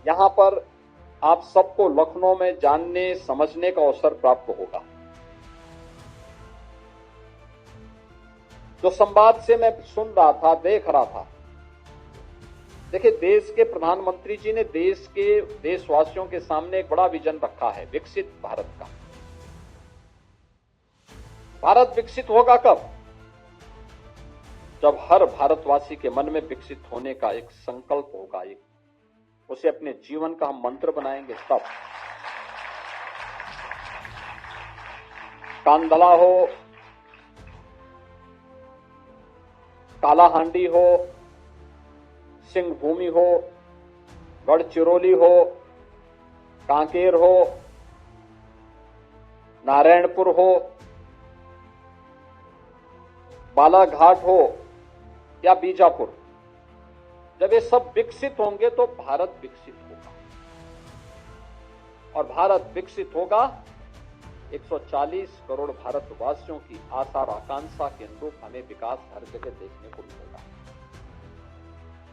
यहां पर आप सबको लखनऊ में जानने समझने का अवसर प्राप्त होगा। जो संवाद से मैं सुन रहा था, देख रहा था, देखिए देश के प्रधानमंत्री जी ने देशवासियों के सामने एक बड़ा विजन रखा है, विकसित भारत का। भारत विकसित होगा कब? जब हर भारतवासी के मन में विकसित होने का एक संकल्प होगा, उसे अपने जीवन का हम मंत्र बनाएंगे तब। कांधला हो, कालाहांडी हो, सिंहभूमि हो, गढ़चिरौली हो, कांकेर हो, नारायणपुर हो, बालाघाट हो या बीजापुर, जब ये सब विकसित होंगे तो भारत विकसित होगा। और भारत विकसित होगा 140 करोड़ भारतवासियों की आशा और आकांक्षा के अनुरूप हमें विकास हर जगह देखने को मिलेगा।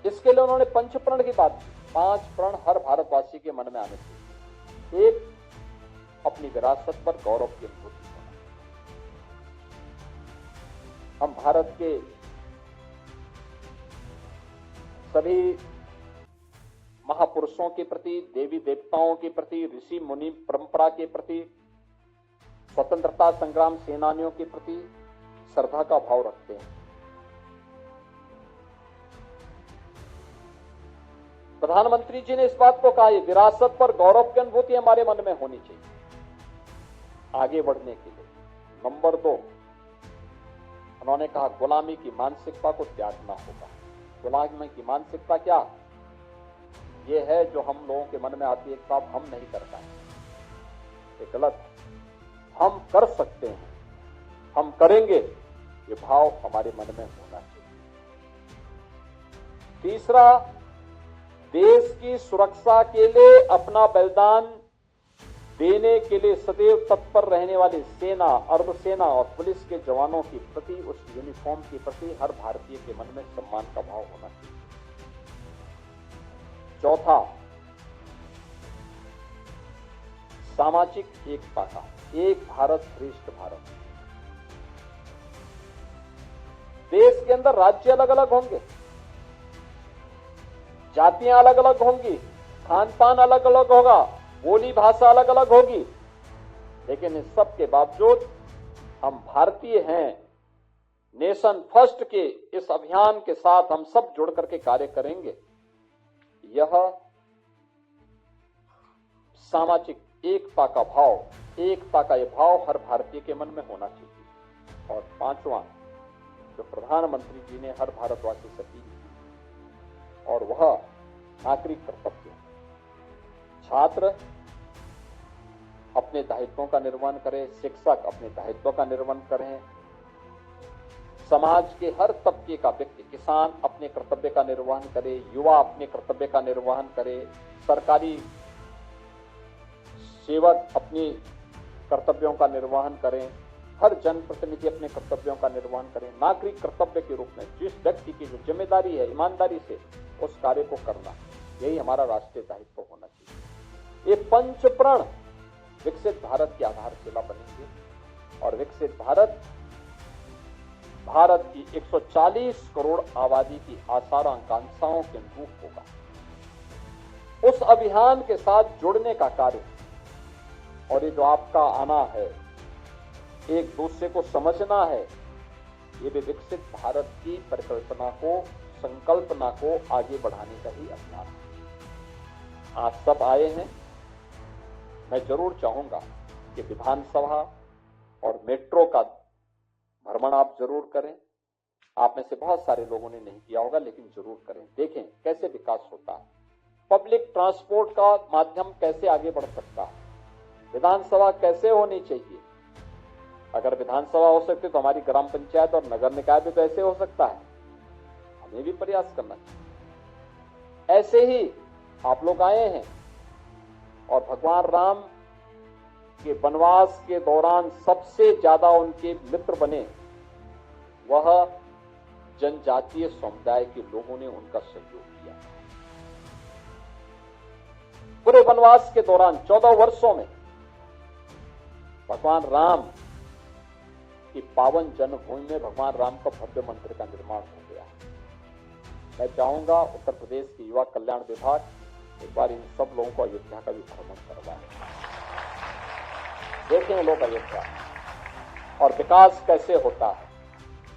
इसके लिए उन्होंने पंचप्रण की बात की। 5 प्रण हर भारतवासी के मन में आने चाहिए। एक, अपनी विरासत पर गौरव की अनुभूति होना। हम भारत के सभी महापुरुषों के प्रति, देवी देवताओं के प्रति, ऋषि मुनि परंपरा के प्रति, स्वतंत्रता संग्राम सेनानियों के प्रति श्रद्धा का भाव रखते हैं। प्रधानमंत्री जी ने इस बात को कहा, विरासत पर गौरव की अनुभूति हमारे मन में होनी चाहिए आगे बढ़ने के लिए। नंबर 2, उन्होंने कहा गुलामी की मानसिकता को त्यागना होगा। गुलामी की मानसिकता क्या? ये है जो हम लोगों के मन में आती है, साहब हम नहीं कर पाए, ये गलत है। हम कर सकते हैं, हम करेंगे, ये भाव हमारे मन में होना चाहिए। तीसरा, देश की सुरक्षा के लिए अपना बलिदान देने के लिए सदैव तत्पर रहने वाली सेना, अर्धसेना और पुलिस के जवानों के प्रति, उस यूनिफॉर्म के प्रति हर भारतीय के मन में सम्मान का भाव होना चाहिए। चौथा, सामाजिक एकता का, एक भारत श्रेष्ठ भारत। देश के अंदर राज्य अलग अलग होंगे, जातियां अलग अलग होंगी, खान पान अलग अलग होगा, बोली भाषा अलग अलग होगी, लेकिन इस सब के बावजूद हम भारतीय हैं। नेशन फर्स्ट के इस अभियान के साथ हम सब जुड़ करके कार्य करेंगे। यह सामाजिक एकता का भाव, एकता का यह भाव हर भारतीय के मन में होना चाहिए। और पांचवां, जो प्रधानमंत्री जी ने हर भारतवासी से अपील की, और वह नागरिक कर्तव्य। छात्र अपने दायित्वों का निर्वहन करें, शिक्षक अपने दायित्वों का निर्वहन करें, समाज के हर तबके का व्यक्ति, किसान अपने कर्तव्य का निर्वहन करे, युवा अपने कर्तव्य का निर्वहन करे, सरकारी सेवक अपनी कर्तव्यों का निर्वहन करें, हर जनप्रतिनिधि अपने कर्तव्यों का निर्वहन करें। नागरिक कर्तव्य के रूप में जिस व्यक्ति की जो जिम्मेदारी है, ईमानदारी से उस कार्य को करना, यही हमारा राष्ट्रीय दायित्व होना चाहिए। ये पंचप्रण विकसित भारत की आधारशिला बनेंगे और विकसित भारत भारत की 140 करोड़ आबादी की आशा और आकांक्षाओं के अनुरूप होगा। उस अभियान के साथ जुड़ने का कार्य और ये जो आपका आना है, एक दूसरे को समझना है, ये भी विकसित भारत की परिकल्पना को, संकल्पना को आगे बढ़ाने का ही अभियान है। आज सब आए हैं, मैं जरूर चाहूंगा कि विधानसभा और मेट्रो का भ्रमण आप जरूर करें। आप में से बहुत सारे लोगों ने नहीं किया होगा, लेकिन जरूर करें, देखें कैसे विकास होता है, पब्लिक ट्रांसपोर्ट का माध्यम कैसे आगे बढ़ सकता है, विधानसभा कैसे होनी चाहिए। अगर विधानसभा हो सकती तो हमारी ग्राम पंचायत और नगर निकाय भी तो ऐसे हो सकता है, हमें भी प्रयास करना चाहिए। ऐसे ही आप लोग आए हैं और भगवान राम के वनवास के दौरान सबसे ज्यादा उनके मित्र बने वह जनजातीय समुदाय के लोगों ने उनका सहयोग किया। पूरे वनवास के दौरान 14 वर्षों में भगवान राम की पावन जन्मभूमि में भगवान राम का भव्य मंदिर का निर्माण हो गया। मैं चाहूंगा उत्तर प्रदेश की युवा कल्याण विभाग एक बार इन सब लोगों को अयोध्या का भी भ्रमण करवाए, देखें लोग अयोध्या और विकास कैसे होता है।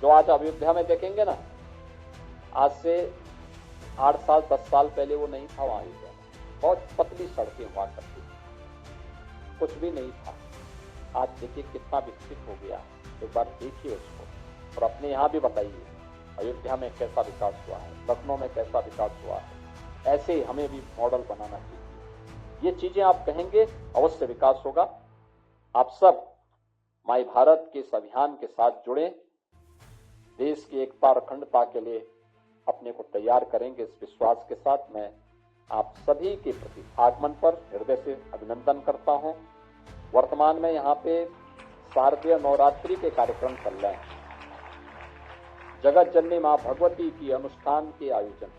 जो आज अयोध्या में देखेंगे ना, आज से 8 साल 10 साल पहले वो नहीं था वहां अयोध्या में। बहुत पतली सड़कें हुआ करती थी, कुछ भी नहीं था। आज देखिए कितना विकसित हो गया। एक बार देखिए उसको और अपने यहाँ भी बताइए अयोध्या में कैसा विकास हुआ है, लखनऊ में कैसा विकास हुआ है। ऐसे ही हमें भी मॉडल बनाना चाहिए। ये चीजें आप कहेंगे अवश्य विकास होगा। आप सब माई भारत के इस अभियान के साथ जुड़े, देश की एकता और अखंडता के लिए अपने को तैयार करेंगे। इस विश्वास के साथ मैं आप सभी के प्रति आगमन पर हृदय से अभिनंदन करता हूं। वर्तमान में यहाँ पे शारदीय नवरात्रि के कार्यक्रम चल रहे हैं। जगत जननी मां भगवती की अनुष्ठान के आयोजन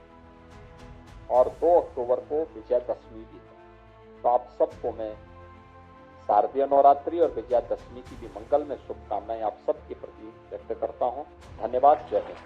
और 2 अक्टूबर को विजयादशमी भी है। तो आप सबको मैं शारदीय नवरात्रि और विजयादशमी की भी मंगल में शुभकामनाएं आप सबके प्रति व्यक्त करता हूं। धन्यवाद। जय हिंद।